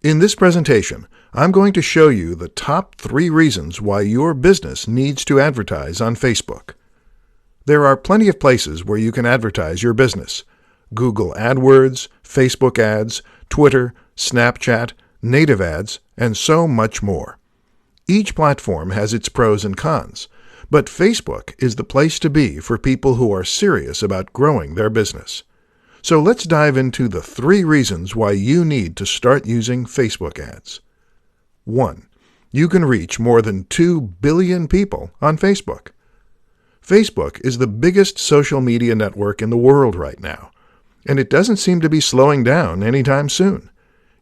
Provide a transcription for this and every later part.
In this presentation, I'm going to show you the top 3 reasons why your business needs to advertise on Facebook. There are plenty of places where you can advertise your business: Google AdWords, Facebook ads, Twitter, Snapchat, native ads, and so much more. Each platform has its pros and cons, but Facebook is the place to be for people who are serious about growing their business. So let's dive into the 3 reasons why you need to start using Facebook ads. 1. You can reach more than 2 billion people on Facebook. Facebook is the biggest social media network in the world right now, and it doesn't seem to be slowing down anytime soon.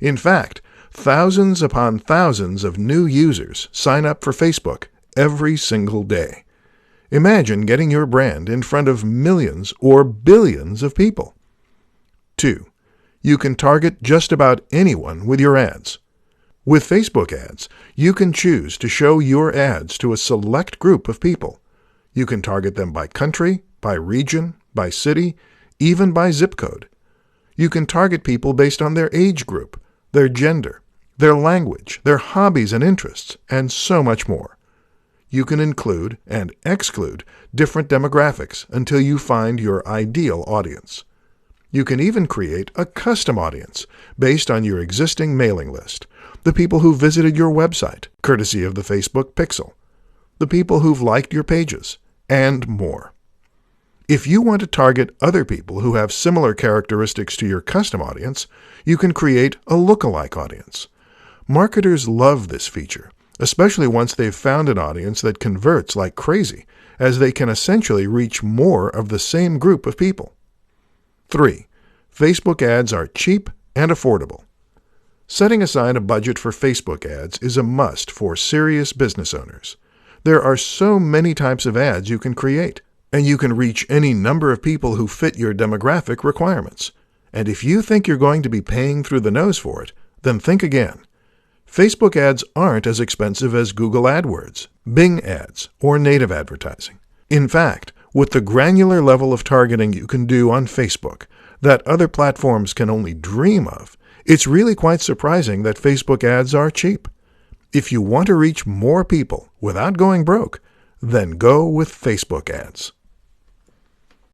In fact, thousands upon thousands of new users sign up for Facebook every single day. Imagine getting your brand in front of millions or billions of people. 2. You can target just about anyone with your ads. With Facebook ads, you can choose to show your ads to a select group of people. You can target them by country, by region, by city, even by zip code. You can target people based on their age group, their gender, their language, their hobbies and interests, and so much more. You can include and exclude different demographics until you find your ideal audience. You can even create a custom audience based on your existing mailing list, the people who visited your website, courtesy of the Facebook Pixel, the people who've liked your pages, and more. If you want to target other people who have similar characteristics to your custom audience, you can create a lookalike audience. Marketers love this feature, especially once they've found an audience that converts like crazy, as they can essentially reach more of the same group of people. 3. Facebook ads are cheap and affordable. Setting aside a budget for Facebook ads is a must for serious business owners. There are so many types of ads you can create, and you can reach any number of people who fit your demographic requirements. And if you think you're going to be paying through the nose for it, then think again. Facebook ads aren't as expensive as Google AdWords, Bing ads, or native advertising. In fact, with the granular level of targeting you can do on Facebook that other platforms can only dream of, it's really quite surprising that Facebook ads are cheap. If you want to reach more people without going broke, then go with Facebook ads.